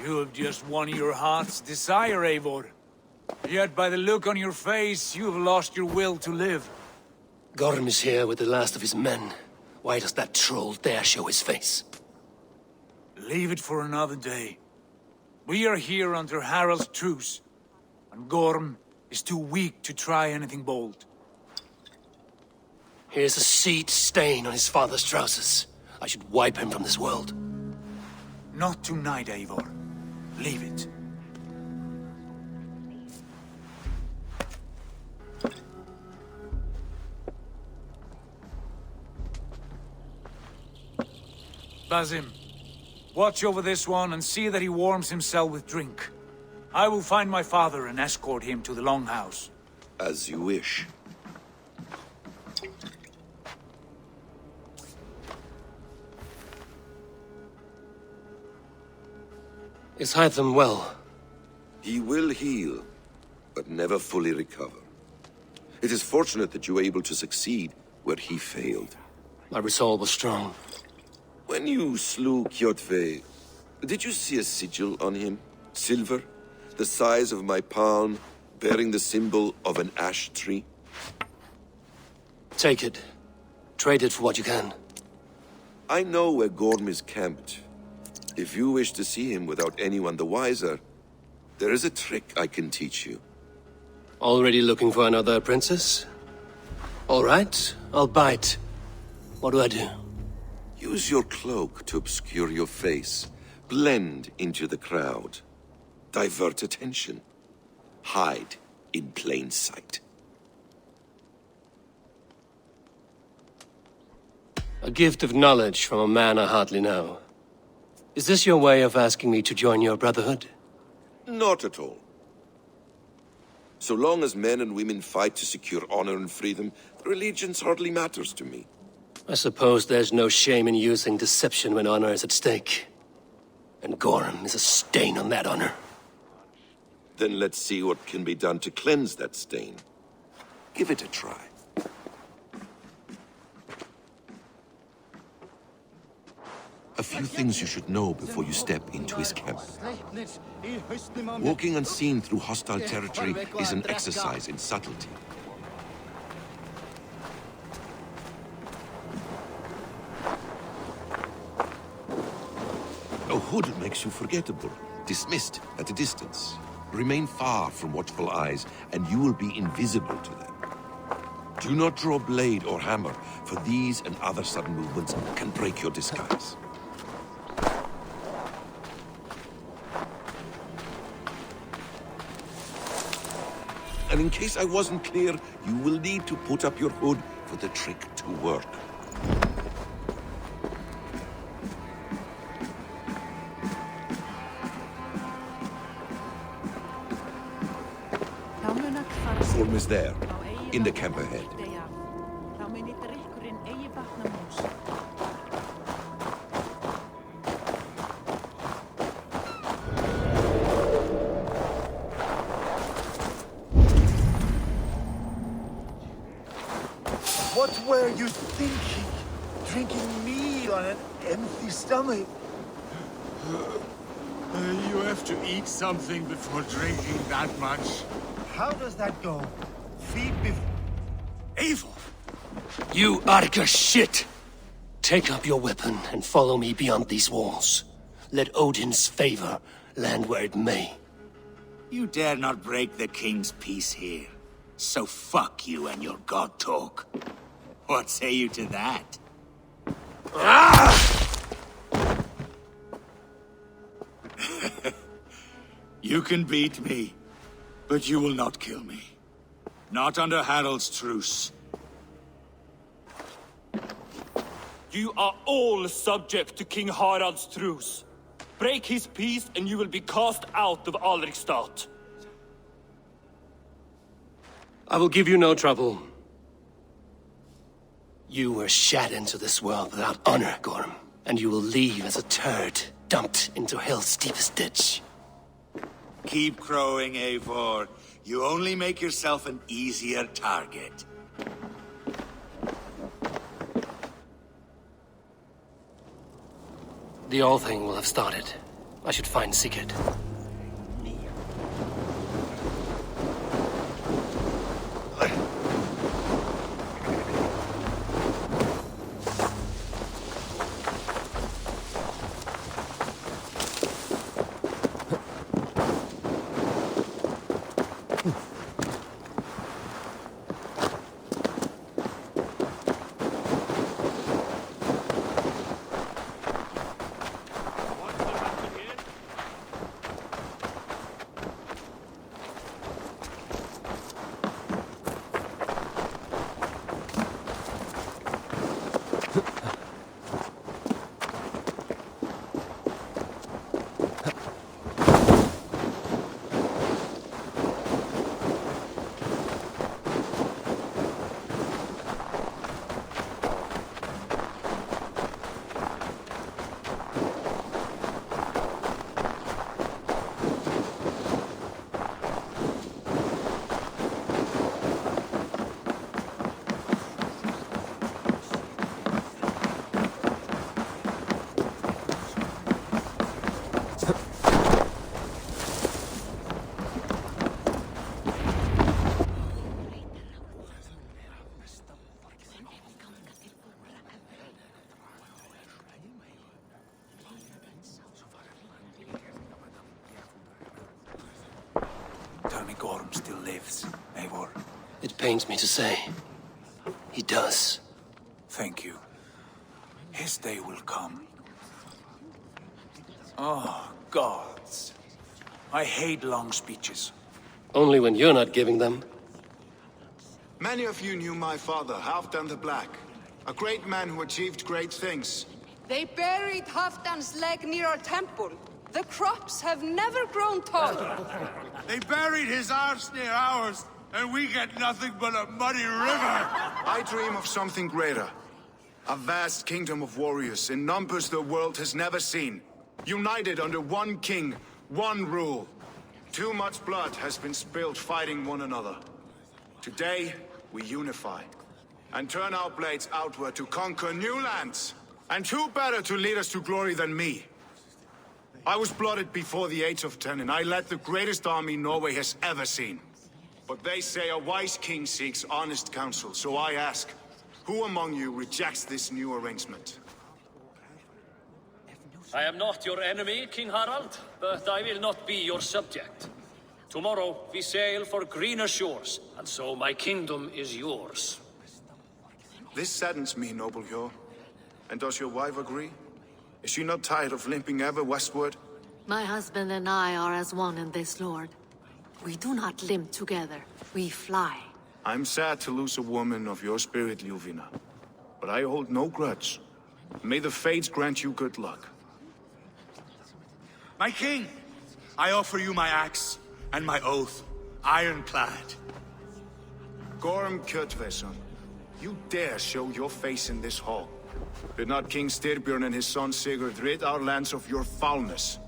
You have just won your heart's desire, Eivor. Yet by the look on your face, you have lost your will to live. Gorm is here with the last of his men. Why does that troll dare show his face? Leave it for another day. We are here under Harald's truce, and Gorm is too weak to try anything bold. Here's a seed stain on his father's trousers. I should wipe him from this world. Not tonight, Eivor. Leave it. Basim, watch over this one and see that he warms himself with drink. I will find my father and escort him to the Longhouse. As you wish. Is Hytham well? He will heal, but never fully recover. It is fortunate that you were able to succeed where he failed. My resolve was strong. When you slew Kjotve, did you see a sigil on him? Silver, the size of my palm, bearing the symbol of an ash tree? Take it. Trade it for what you can. I know where Gorm is camped. If you wish to see him without anyone the wiser, there is a trick I can teach you. Already looking for another princess? All right, I'll bite. What do I do? Use your cloak to obscure your face. Blend into the crowd. Divert attention. Hide in plain sight. A gift of knowledge from a man I hardly know. Is this your way of asking me to join your brotherhood? Not at all. So long as men and women fight to secure honor and freedom, their allegiance hardly matters to me. I suppose there's no shame in using deception when honor is at stake. And Gorm is a stain on that honor. Then let's see what can be done to cleanse that stain. Give it a try. A few things you should know before you step into his camp. Walking unseen through hostile territory is an exercise in subtlety. A hood makes you forgettable, dismissed at a distance. Remain far from watchful eyes, and you will be invisible to them. Do not draw blade or hammer, for these and other sudden movements can break your disguise. And in case I wasn't clear, you will need to put up your hood for the trick to work. Form is there, in the camp ahead. What were you thinking? Drinking mead on an empty stomach? You have to eat something before drinking that much. How does that go? Feed before... Eivor! You Arga shit! Take up your weapon and follow me beyond these walls. Let Odin's favor land where it may. You dare not break the king's peace here. So fuck you and your god talk. What say you to that? You can beat me, but you will not kill me. Not under Harald's truce. You are all subject to King Harald's truce. Break his peace and you will be cast out of Alrikstad. I will give you no trouble. You were shat into this world without honor, Gorm, and you will leave as a turd dumped into hell's deepest ditch. Keep crowing, Eivor. You only make yourself an easier target. The All Thing will have started. I should find Sigurd. It pains me to say. He does. Thank you. His day will come. Oh, gods. I hate long speeches. Only when you're not giving them. Many of you knew my father, Halfdan the Black. A great man who achieved great things. They buried Halfdan's leg near our temple. The crops have never grown taller. They buried his arse near ours, and we get nothing but a muddy river. I dream of something greater. A vast kingdom of warriors in numbers the world has never seen. United under one king, one rule. Too much blood has been spilled fighting one another. Today, we unify. And turn our blades outward to conquer new lands. And who better to lead us to glory than me? I was blooded before the age of 10, and I led the greatest army Norway has ever seen. But they say a wise king seeks honest counsel, so I ask, who among you rejects this new arrangement? I am not your enemy, King Harald, but I will not be your subject. Tomorrow we sail for greener shores, and so my kingdom is yours. This saddens me, noble Hjor. And does your wife agree? Is she not tired of limping ever westward? My husband and I are as one in this, Lord. We do not limp together, we fly. I'm sad to lose a woman of your spirit, Ljuvina. But I hold no grudge. May the fates grant you good luck. My king, I offer you my axe and my oath, ironclad. Gorm Kjotveson, you dare show your face in this hall. Did not King Styrbjörn and his son Sigurd rid our lands of your foulness?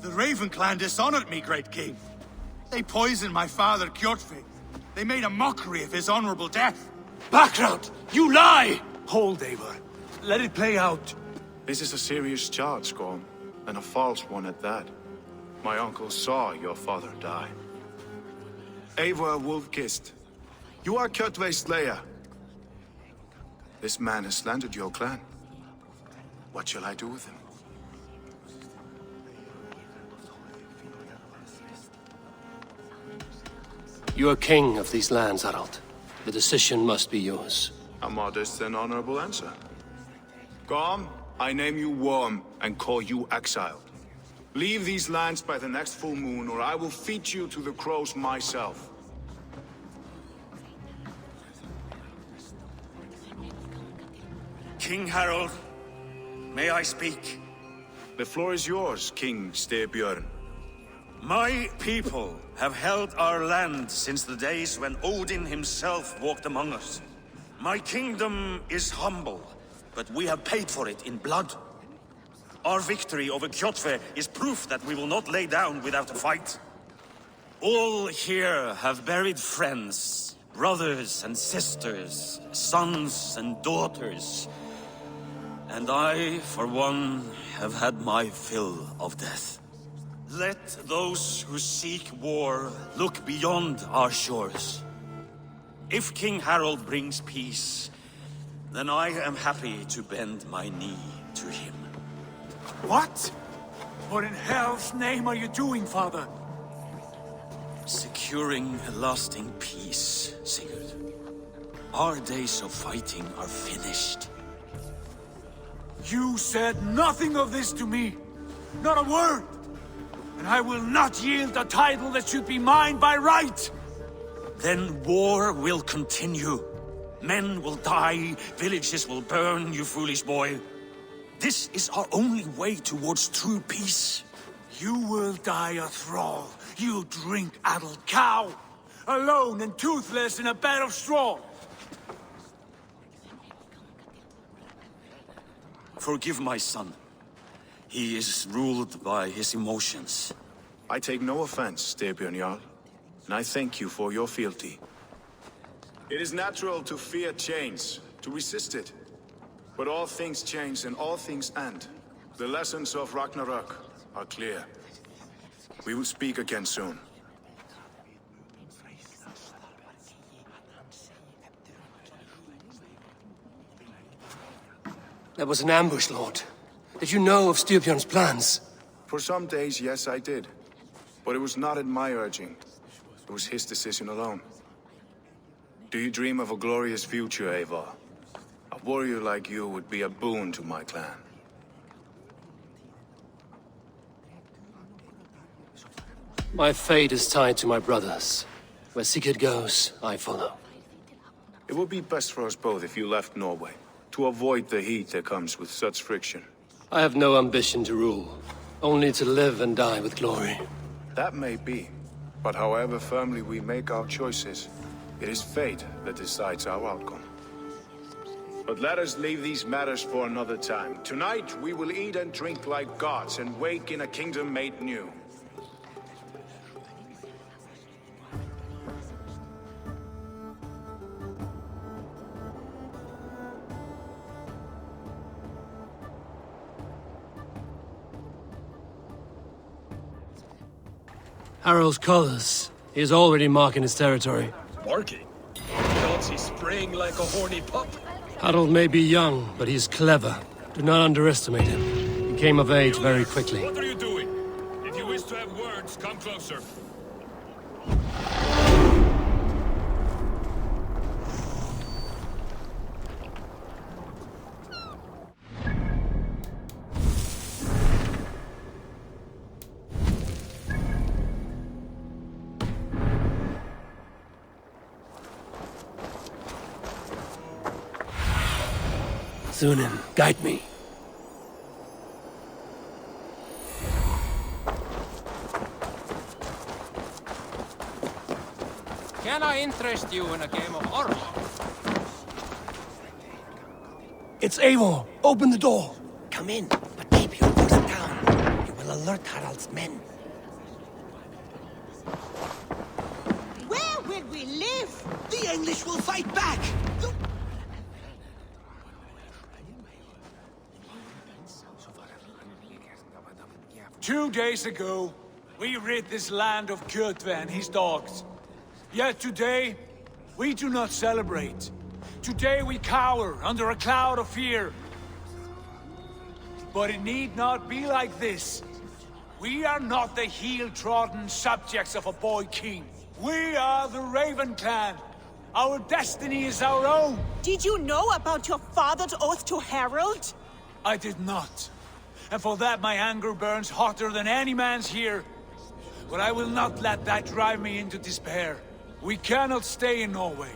The Raven clan dishonored me, great king. They poisoned my father, Kjotve. They made a mockery of his honorable death. Background! You lie! Hold, Eivor. Let it play out. This is a serious charge, Gorm, and a false one at that. My uncle saw your father die. Eivor Wolf-Kissed, you are Kjotve's slayer. This man has slandered your clan. What shall I do with him? You are king of these lands, Harald. The decision must be yours. A modest and honorable answer. Gorm, I name you Worm and call you exiled. Leave these lands by the next full moon, or I will feed you to the crows myself. King Harald, may I speak? The floor is yours, King Styrbjörn. My people have held our land since the days when Odin himself walked among us. My kingdom is humble, but we have paid for it in blood. Our victory over Kjotve is proof that we will not lay down without a fight. All here have buried friends, brothers and sisters, sons and daughters. And I, for one, have had my fill of death. Let those who seek war look beyond our shores. If King Harold brings peace, then I am happy to bend my knee to him. What? What in hell's name are you doing, Father? Securing a lasting peace, Sigurd. Our days of fighting are finished. You said nothing of this to me. Not a word. And I will not yield a title that should be mine by right. Then war will continue. Men will die, villages will burn, you foolish boy. This is our only way towards true peace. You will die a thrall. You drink-addled cow. Alone and toothless in a bed of straw. Forgive my son. He is ruled by his emotions. I take no offense, Styrbjörn Jarl, and I thank you for your fealty. It is natural to fear change, to resist it. But all things change and all things end. The lessons of Ragnarok are clear. We will speak again soon. That was an ambush, Lord. Did you know of Styrbjörn's plans? For some days, yes, I did. But it was not at my urging. It was his decision alone. Do you dream of a glorious future, Eivor? A warrior like you would be a boon to my clan. My fate is tied to my brothers. Where Sigurd goes, I follow. It would be best for us both if you left Norway, to avoid the heat that comes with such friction. I have no ambition to rule, only to live and die with glory. That may be, but however firmly we make our choices, it is fate that decides our outcome. But let us leave these matters for another time. Tonight we will eat and drink like gods and wake in a kingdom made new. Harold's colors. He is already marking his territory. Marking? Don't he spraying like a horny pup? Harold may be young, but he is clever. Do not underestimate him. He came of age very quickly. What are you doing? If you wish to have words, come closer. Sunan, guide me. Can I interest you in a game of horror? It's Eivor. Open the door. Come in, but keep your voice down. You will alert Harald's men. Where will we live? The English will fight back! 2 days ago, we rid this land of Kjotve and his dogs. Yet today, we do not celebrate. Today we cower under a cloud of fear. But it need not be like this. We are not the heel-trodden subjects of a boy king. We are the Raven clan. Our destiny is our own. Did you know about your father's oath to Harold? I did not. And for that my anger burns hotter than any man's here. But I will not let that drive me into despair. We cannot stay in Norway.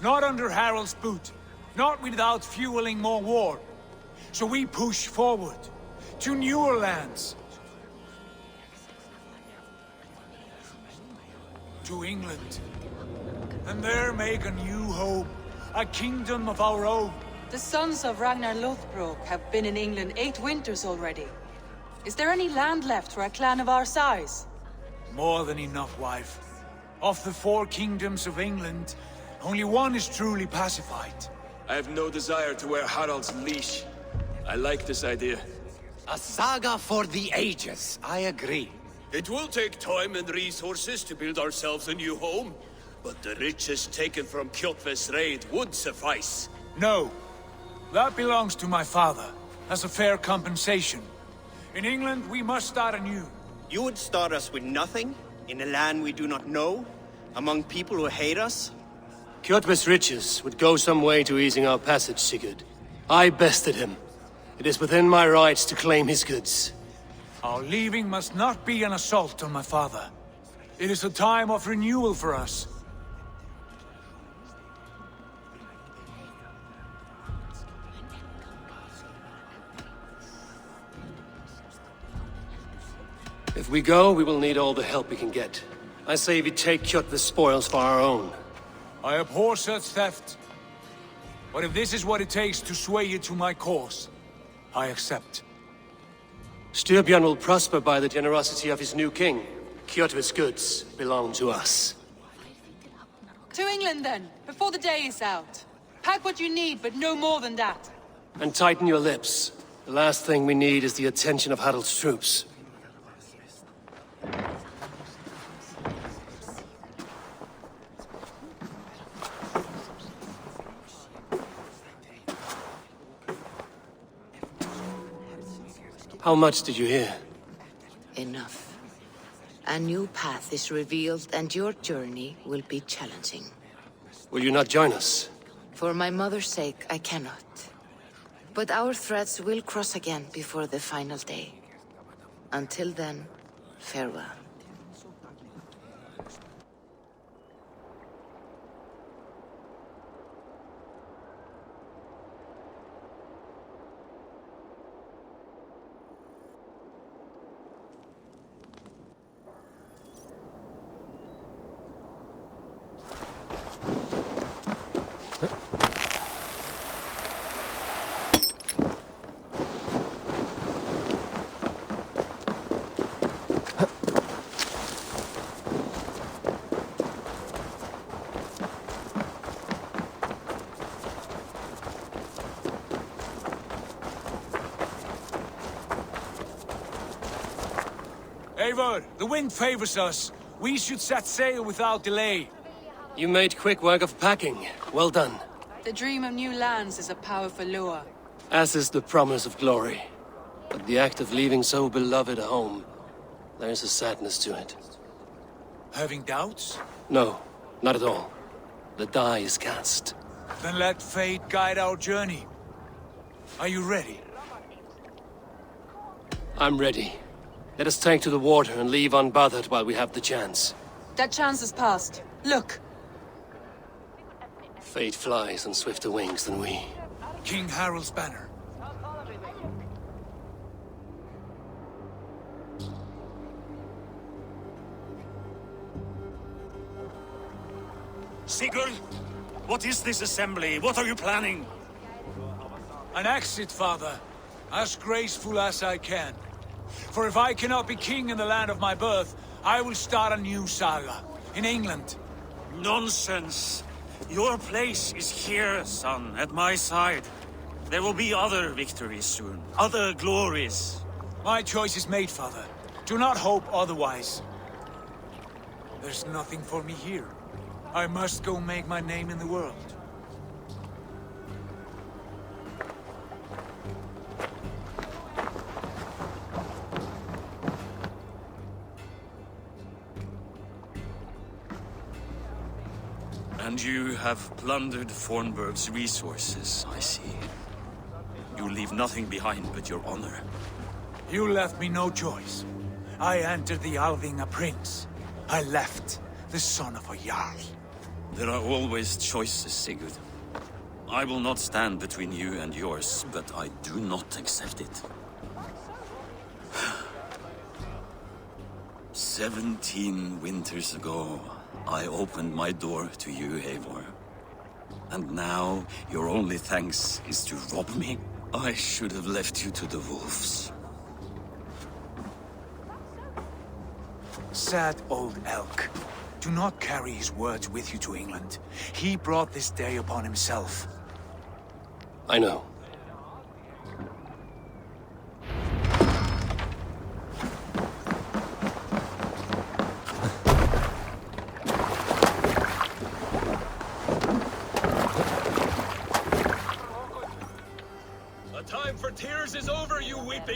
Not under Harald's boot. Not without fueling more war. So we push forward. To newer lands. To England. And there make a new home. A kingdom of our own. The sons of Ragnar Lothbrok have been in England 8 winters already. Is there any land left for a clan of our size? More than enough, wife. Of the 4 kingdoms of England, only one is truly pacified. I have no desire to wear Harald's leash. I like this idea. A saga for the ages, I agree. It will take time and resources to build ourselves a new home, but the riches taken from Kjotve's raid would suffice. No. That belongs to my father, as a fair compensation. In England, we must start anew. You would start us with nothing? In a land we do not know? Among people who hate us? Kjotve's riches would go some way to easing our passage, Sigurd. I bested him. It is within my rights to claim his goods. Our leaving must not be an assault on my father. It is a time of renewal for us. If we go, we will need all the help we can get. I say we take Kjotve's spoils for our own. I abhor such theft. But if this is what it takes to sway you to my cause, I accept. Styrbjörn will prosper by the generosity of his new king. Kjotve's goods belong to us. To England, then, before the day is out. Pack what you need, but no more than that. And tighten your lips. The last thing we need is the attention of Harald's troops. How much did you hear? Enough. A new path is revealed, and your journey will be challenging. Will you not join us? For my mother's sake, I cannot. But our threads will cross again before the final day. Until then, farewell. Eivor, the wind favors us. We should set sail without delay. You made quick work of packing. Well done. The dream of new lands is a powerful lure. As is the promise of glory. But the act of leaving so beloved a home, there's a sadness to it. Having doubts? No, not at all. The die is cast. Then let fate guide our journey. Are you ready? I'm ready. Let us take to the water and leave unbothered while we have the chance. That chance is past. Look! Fate flies on swifter wings than we. King Harald's banner. Sigurd! What is this assembly? What are you planning? An exit, father. As graceful as I can. For if I cannot be king in the land of my birth, I will start a new saga. In England. Nonsense! Your place is here, son, at my side. There will be other victories soon. Other glories. My choice is made, father. Do not hope otherwise. There's nothing for me here. I must go make my name in the world. And you have plundered Fornburg's resources, I see. You leave nothing behind but your honor. You left me no choice. I entered the Alving a prince. I left, the son of a Jarl. There are always choices, Sigurd. I will not stand between you and yours, but I do not accept it. 17 winters ago, I opened my door to you, Eivor. And now, your only thanks is to rob me? I should have left you to the wolves. Sad old elk. Do not carry his words with you to England. He brought this day upon himself. I know.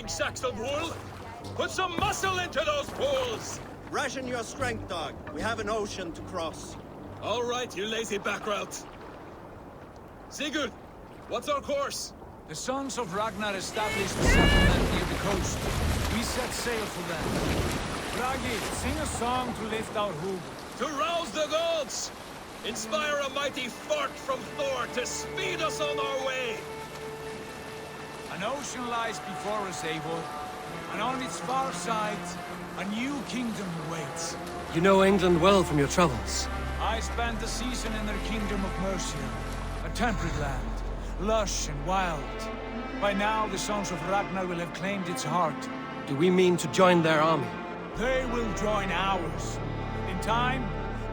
big sacks of wool? Put some muscle into those pools! Ration your strength, dog. We have an ocean to cross. All right, you lazy backrout. Sigurd, what's our course? The sons of Ragnar established a settlement near the coast. We set sail for them. Bragi, sing a song to lift our hoop. To rouse the gods! Inspire a mighty fart from Thor to speed us on our way! An ocean lies before us, Eivor. And on its far side, a new kingdom awaits. You know England well from your travels. I spent a season in their kingdom of Mercia. A temperate land, lush and wild. By now, the sons of Ragnar will have claimed its heart. Do we mean to join their army? They will join ours. In time,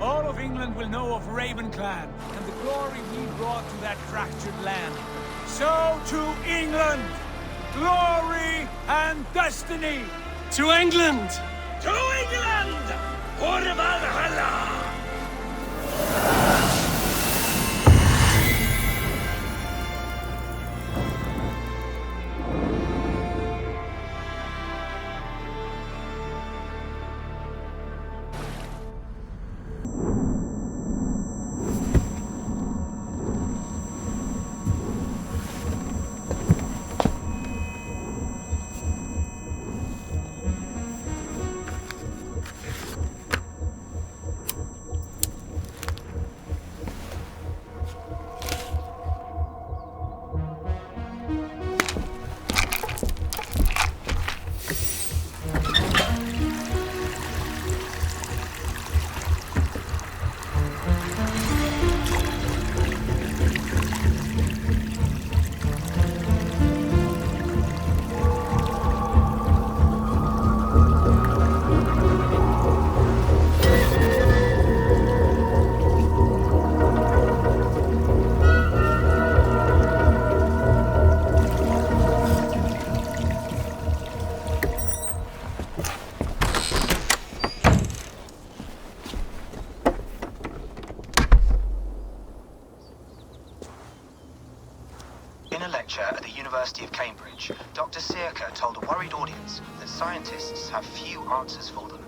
all of England will know of Raven Clan and the glory we brought to that fractured land. So to England! Glory and destiny! To England! To England! For Valhalla! At the University of Cambridge, Dr. Circa told a worried audience that scientists have few answers for them.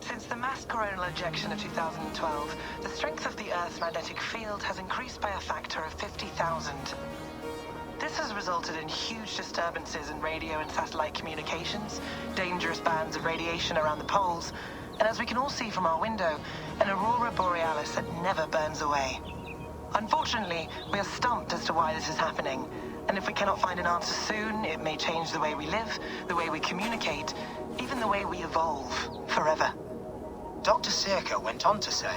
Since the mass coronal ejection of 2012, the strength of the Earth's magnetic field has increased by a factor of 50,000. This has resulted in huge disturbances in radio and satellite communications, dangerous bands of radiation around the poles, and as we can all see from our window, an aurora borealis that never burns away. Unfortunately, we are stumped as to why this is happening, and if we cannot find an answer soon, it may change the way we live, the way we communicate, even the way we evolve, forever. Dr. Circa went on to say,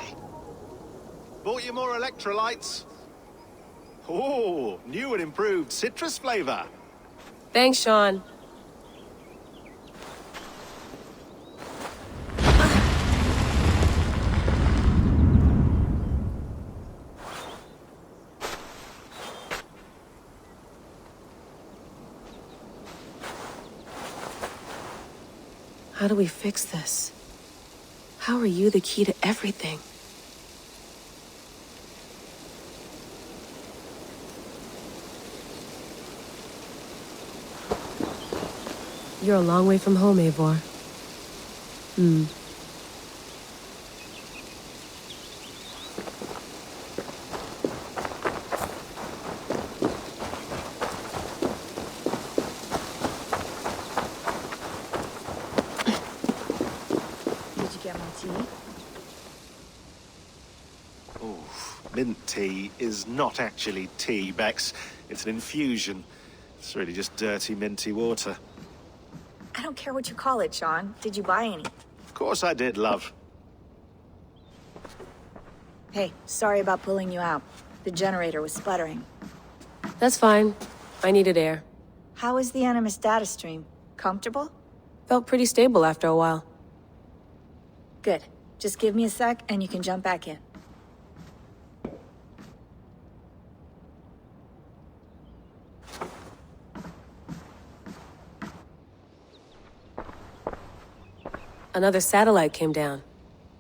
Bought you more electrolytes? Oh, new and improved citrus flavor. Thanks, Sean. How do we fix this? How are you the key to everything? You're a long way from home, Eivor. Mint tea is not actually tea, Bex. It's an infusion. It's really just dirty, minty water. I don't care what you call it, Sean. Did you buy any? Of course I did, love. Hey, sorry about pulling you out. The generator was sputtering. That's fine. I needed air. How is the Animus data stream? Comfortable? Felt pretty stable after a while. Good. Just give me a sec and you can jump back in. Another satellite came down.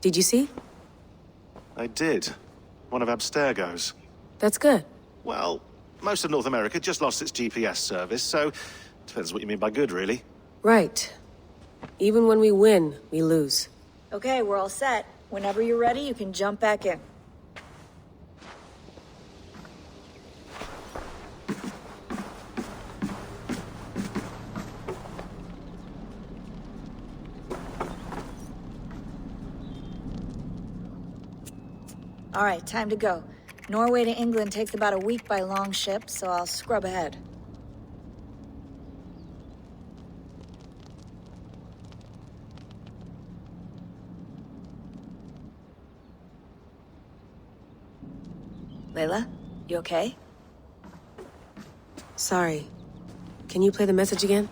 Did you see? I did. One of Abstergo's. That's good. Well, most of North America just lost its GPS service, so Depends what you mean by good, really. Right. Even when we win, we lose. Okay, we're all set. Whenever you're ready, you can jump back in. All right, time to go. Norway to England takes about a week by long ship, so I'll scrub ahead. Layla, you okay? Sorry. Can you play the message again?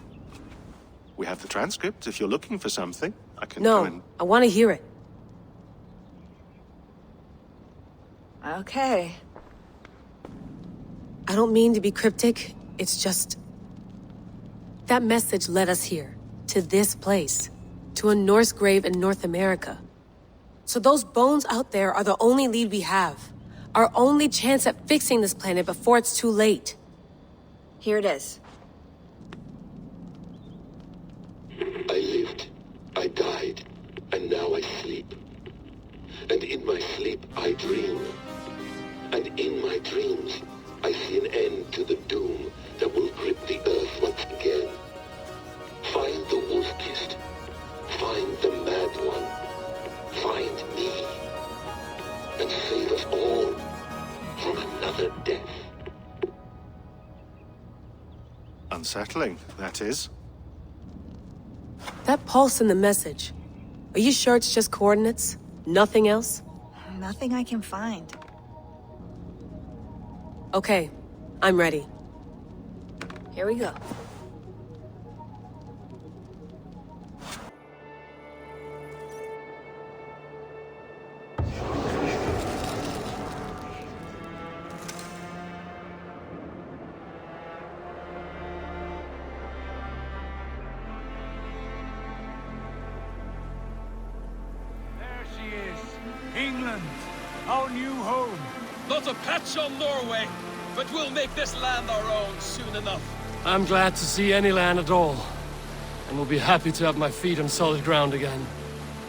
We have the transcript. If you're looking for something, I can No, go and... I want to hear it. Okay. I don't mean to be cryptic, it's just... That message led us here, to this place, to a Norse grave in North America. So those bones out there are the only lead we have. Our only chance at fixing this planet before it's too late. Here it is. I lived, I died, and now I sleep. And in my sleep I dream. And in my dreams, I see an end to the doom that will grip the earth once again. Find the wolf-kissed. Find the mad one. Find me. And save us all from another death. Unsettling, that is. That pulse in the message. Are you sure it's just coordinates? Nothing else? Nothing I can find. Okay, I'm ready. Here we go. There she is. England, our new home. Not a patch on Norway, but we'll make this land our own soon enough. I'm glad to see any land at all, and will be happy to have my feet on solid ground again.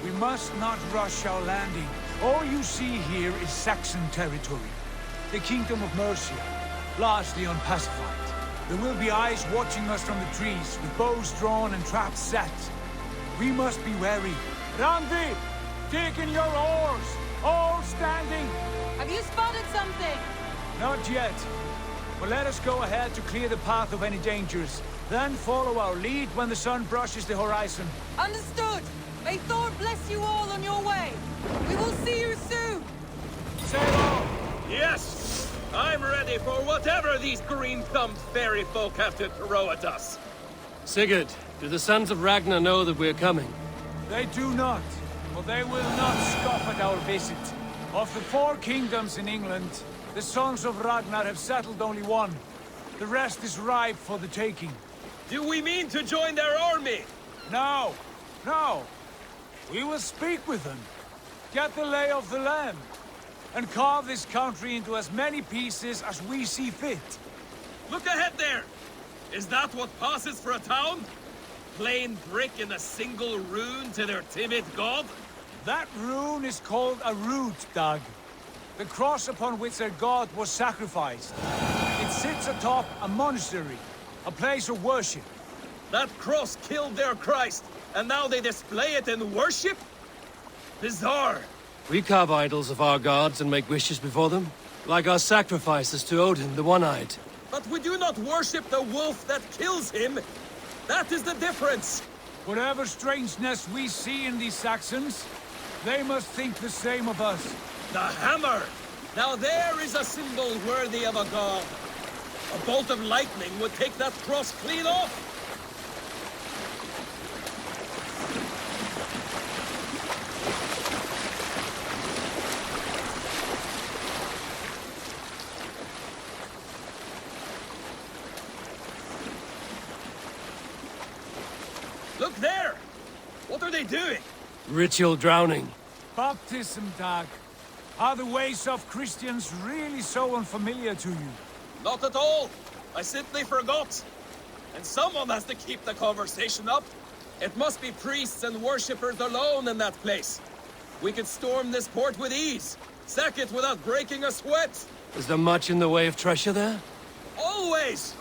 We must not rush our landing. All you see here is Saxon territory. The Kingdom of Mercia, largely unpacified. There will be eyes watching us from the trees, with bows drawn and traps set. We must be wary. Randi, take in your oars, all standing. Have you spotted something? Not yet. But let us go ahead to clear the path of any dangers. Then follow our lead when the sun brushes the horizon. Understood. May Thor bless you all on your way. We will see you soon. Sail on. Yes! I'm ready for whatever these green-thumbed fairy folk have to throw at us. Sigurd, do the sons of Ragnar know that we're coming? They do not, but they will not scoff at our visit. Of the 4 kingdoms in England, the sons of Ragnar have settled only one. The rest is ripe for the taking. Do we mean to join their army? No, no. We will speak with them, get the lay of the land, and carve this country into as many pieces as we see fit. Look ahead there! Is that what passes for a town? Plain brick in a single rune to their timid god? That rune is called a root, Dag. The cross upon which their god was sacrificed. It sits atop a monastery, a place of worship. That cross killed their Christ, and now they display it in worship? Bizarre. We carve idols of our gods and make wishes before them, like our sacrifices to Odin, the One-Eyed. But we do not worship the wolf that kills him. That is the difference. Whatever strangeness we see in these Saxons, they must think the same of us. The hammer! Now there is a symbol worthy of a god. A bolt of lightning would take that cross clean off. Look there! What are they doing? Ritual drowning. Baptism, Dag. Are the ways of Christians really so unfamiliar to you? Not at all. I simply forgot. And someone has to keep the conversation up. It must be priests and worshippers alone in that place. We could storm this port with ease. Sack it without breaking a sweat. Is there much in the way of treasure there? Always!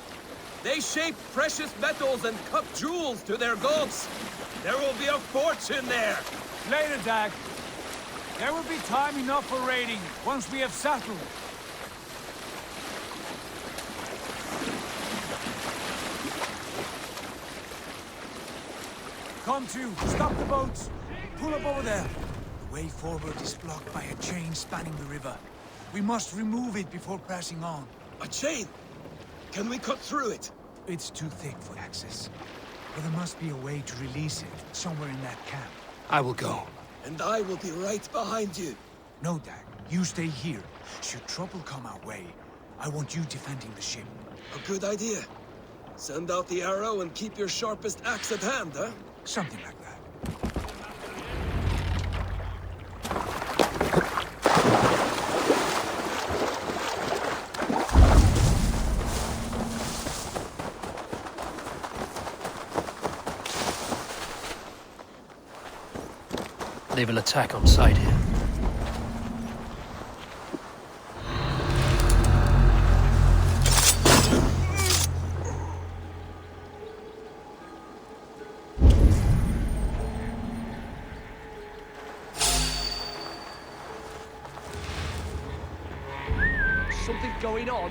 They shape precious metals and cut jewels to their gods. There will be a fortune there. Later, Dag. There will be time enough for raiding once we have settled. Come to, stop the boats. Pull up over there. The way forward is blocked by a chain spanning the river. We must remove it before pressing on. A chain? Can we cut through it? It's too thick for access. But there must be a way to release it, somewhere in that camp. I will go. And I will be right behind you. No, Dag. You stay here. Should trouble come our way, I want you defending the ship. A good idea. Send out the arrow and keep your sharpest axe at hand, huh? Something like that. They will attack on sight here. Something going on?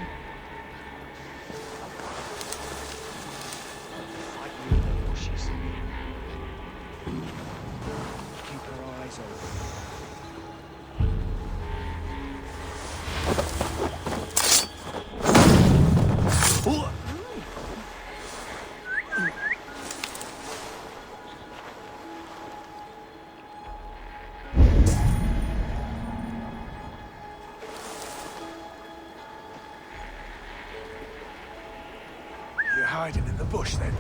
You're hiding in the bush, then?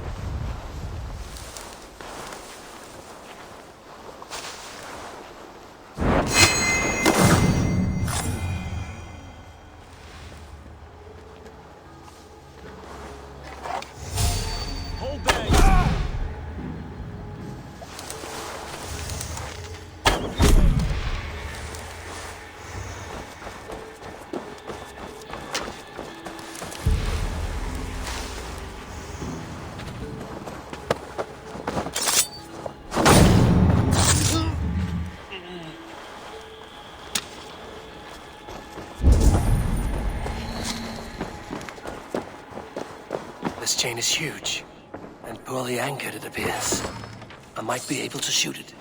Hold there! This chain is huge, and poorly anchored, it appears. I might be able to shoot it.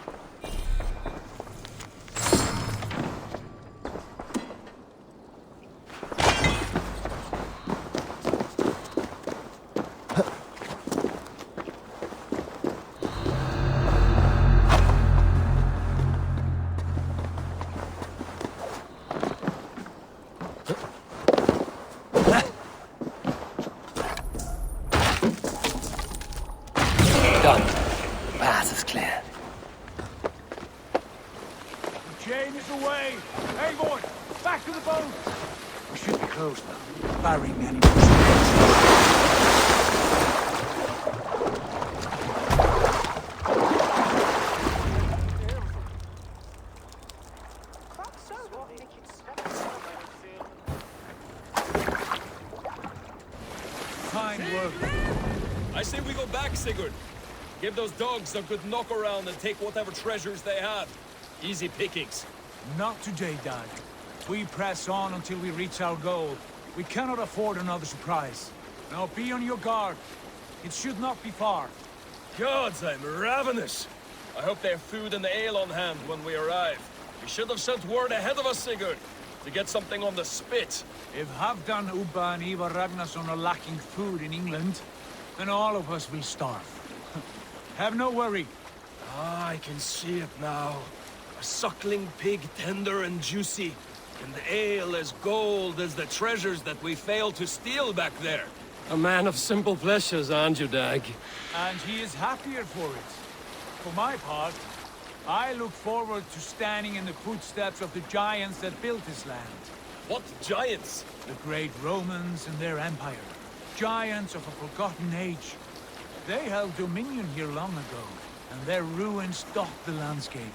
Done. The path is clear. The chain is away! Hey, boy! Back to the boat! We should be close now, barring any Fine work. I say we go back, Sigurd. Give those dogs a good knock around and take whatever treasures they have. Easy pickings. Not today, Dad. We press on until we reach our goal. We cannot afford another surprise. Now be on your guard. It should not be far. Gods, I'm ravenous. I hope they have food and ale on hand when we arrive. We should have sent word ahead of us, Sigurd, to get something on the spit. If Halfdan, Ubba and Ivar Ragnarsson are lacking food in England, then all of us will starve. Have no worry. Ah, I can see it now. A suckling pig, tender and juicy. And the ale as gold as the treasures that we failed to steal back there. A man of simple pleasures, aren't you, Dag? And he is happier for it. For my part, I look forward to standing in the footsteps of the giants that built this land. What giants? The great Romans and their empire. Giants of a forgotten age. They held dominion here long ago, and their ruins dot the landscape.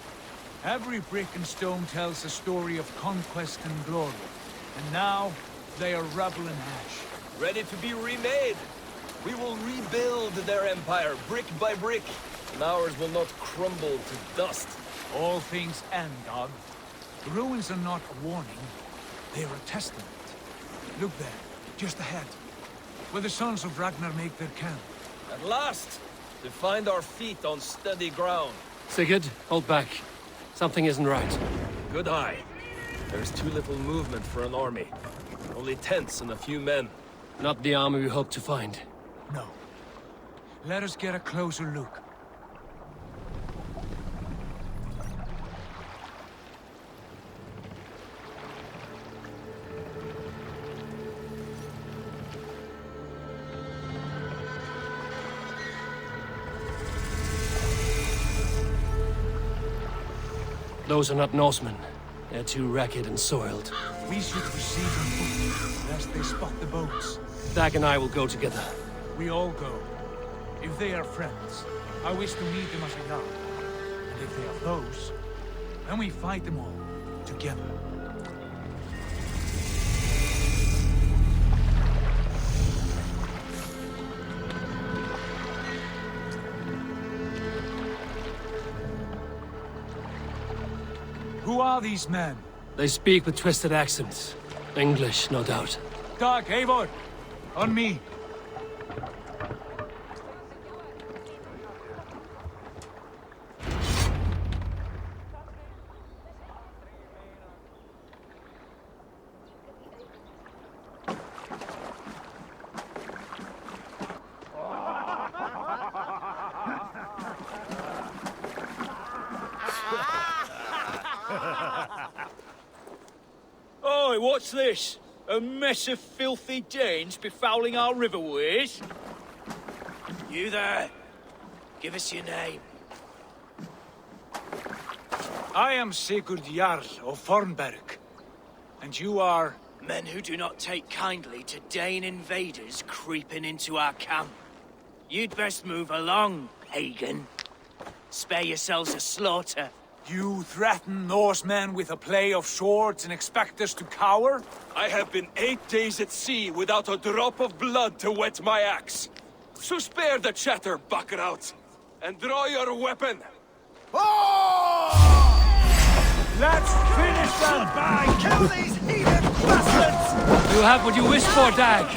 Every brick and stone tells a story of conquest and glory. And now, they are rubble and ash. Ready to be remade. We will rebuild their empire, brick by brick, and ours will not crumble to dust. All things end, dog. The ruins are not a warning, they are a testament. Look there, just ahead, where the sons of Ragnar make their camp. At last, to find our feet on steady ground. Sigurd, hold back. Something isn't right. Good eye. There's too little movement for an army. Only tents and a few men. Not the army we hoped to find. No. Let us get a closer look. Those are not Norsemen. They're too ragged and soiled. We should proceed on foot, lest they spot the boats. Dag and I will go together. We all go. If they are friends, I wish to meet them as a yard. And if they are foes, then we fight them all, together. Who are these men? They speak with twisted accents. English, no doubt. Dag, Eivor! On me! Oi, what's this? A mess of filthy Danes befouling our riverways? You there? Give us your name. I am Sigurd Jarl of Fornberg. And you are? Men who do not take kindly to Dane invaders creeping into our camp. You'd best move along, pagan. Spare yourselves a slaughter. You threaten Norsemen with a play of swords and expect us to cower? I have been 8 days at sea without a drop of blood to wet my axe. So spare the chatter, Buckerout, and draw your weapon. Let's finish them! Bye! Kill these heathen bastards! You have what you wish for, Dag.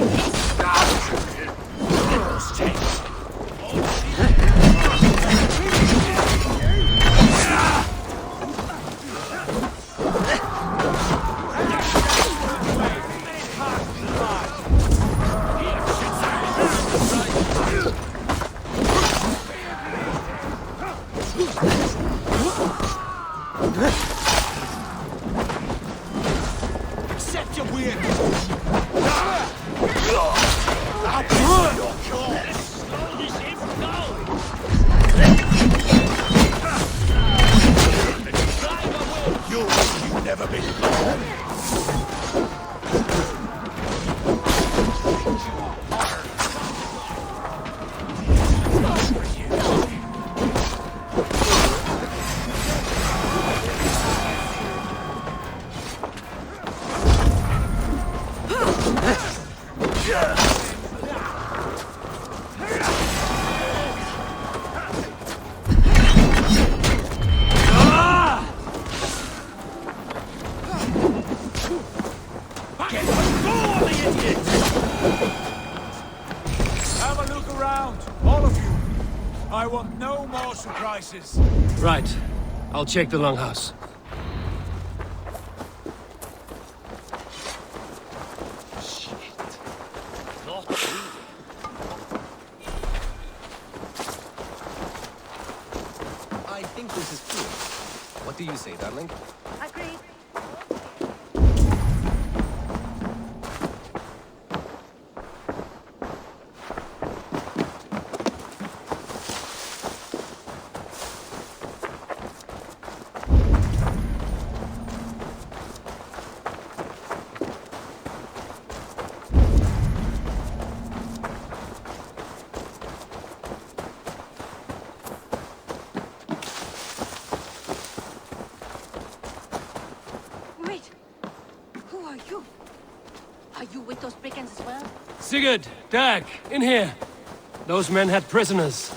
Accept your weird! You've never been born. Have a look around, all of you. I want no more surprises. Right. I'll check the longhouse. I think this is true. What do you say, darling? Agreed. Are you with those brigands as well? Sigurd, Dag, in here. Those men had prisoners.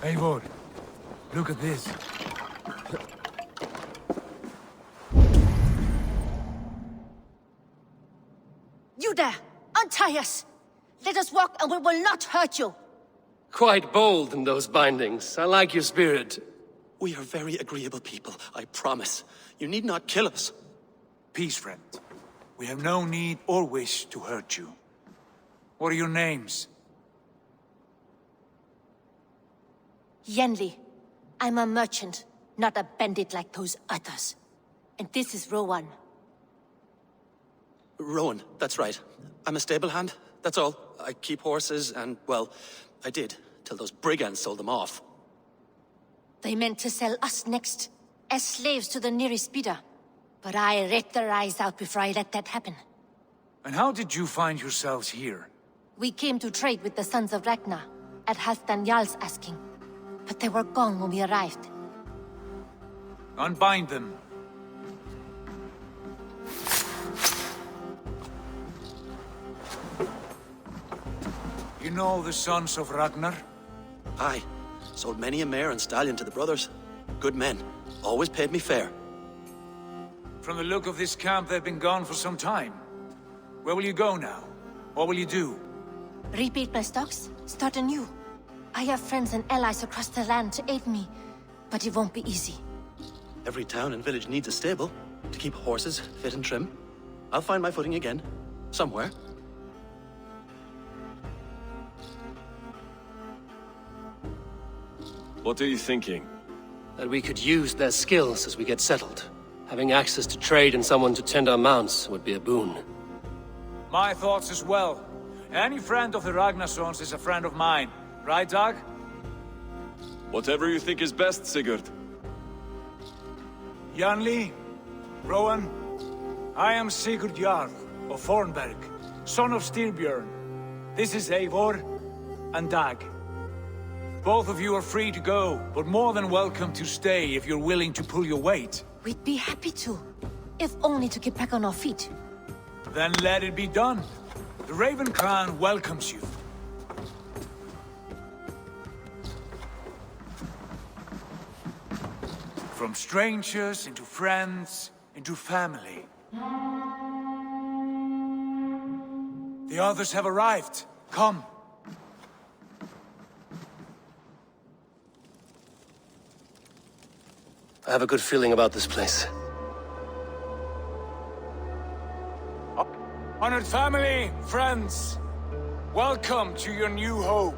Eivor, look at this. You there! Untie us! Let us walk and we will not hurt you! Quite bold in those bindings. I like your spirit. We are very agreeable people, I promise. You need not kill us. Peace, friend. We have no need or wish to hurt you. What are your names? Yenli. I'm a merchant, not a bandit like those others. And this is Rowan. Rowan, that's right. I'm a stable hand, that's all. I keep horses and, well, I did, till those brigands sold them off. They meant to sell us next, as slaves to the nearest bidder. But I ripped their eyes out before I let that happen. And how did you find yourselves here? We came to trade with the sons of Ragnar, at Halfdan Jarl's asking. But they were gone when we arrived. Unbind them. You know the sons of Ragnar? Aye. Sold many a mare and stallion to the brothers. Good men. Always paid me fair. From the look of this camp, they've been gone for some time. Where will you go now? What will you do? Rebuild my stocks, start anew. I have friends and allies across the land to aid me, but it won't be easy. Every town and village needs a stable to keep horses fit and trim. I'll find my footing again, somewhere. What are you thinking? That we could use their skills as we get settled. Having access to trade and someone to tend our mounts would be a boon. My thoughts as well. Any friend of the Ragnarsons is a friend of mine. Right, Dag? Whatever you think is best, Sigurd. Janli, Rowan, I am Sigurd Jarl of Fornberg, son of Styrbjörn. This is Eivor and Dag. Both of you are free to go, but more than welcome to stay if you're willing to pull your weight. We'd be happy to, if only to get back on our feet. Then let it be done. The Raven Clan welcomes you. From strangers into friends, into family. The others have arrived. Come. I have a good feeling about this place. Honored family, friends, welcome to your new home.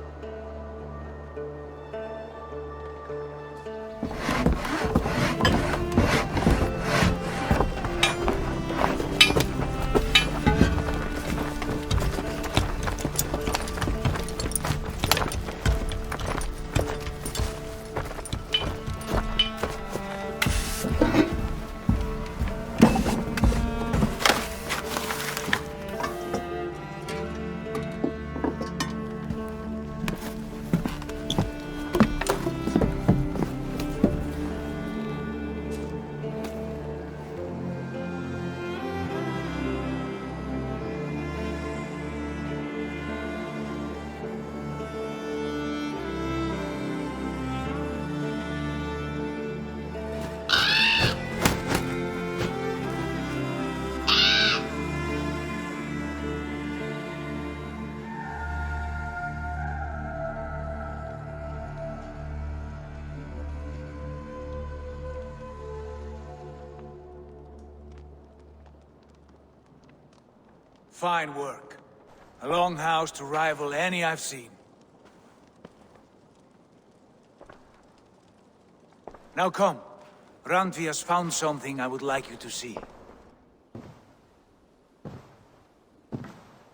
Fine work. A longhouse to rival any I've seen. Now come. Randvi has found something I would like you to see.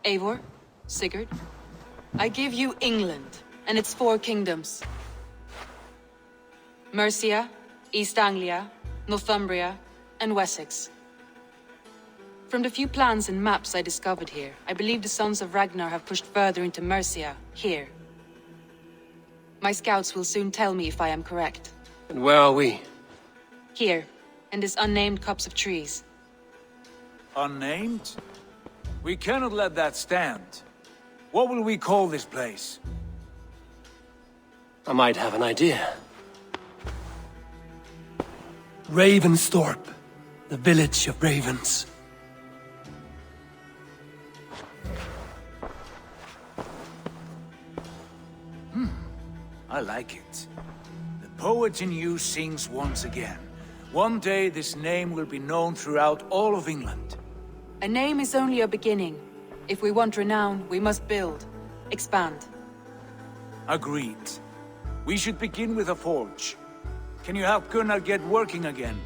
Eivor, Sigurd, I give you England and its 4 kingdoms. Mercia, East Anglia, Northumbria, and Wessex. From the few plans and maps I discovered here, I believe the Sons of Ragnar have pushed further into Mercia, here. My scouts will soon tell me if I am correct. And where are we? Here, in this unnamed copse of trees. Unnamed? We cannot let that stand. What will we call this place? I might have an idea. Ravensthorpe, the village of ravens. I like it. The poet in you sings once again. One day this name will be known throughout all of England. A name is only a beginning. If we want renown, we must build, expand. Agreed. We should begin with a forge. Can you help Gunnar get working again?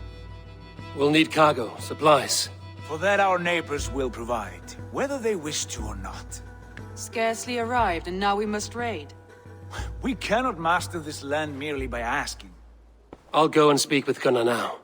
We'll need cargo, supplies. For that our neighbors will provide, whether they wish to or not. Scarcely arrived, and now we must raid. We cannot master this land merely by asking. I'll go and speak with Gunnar now.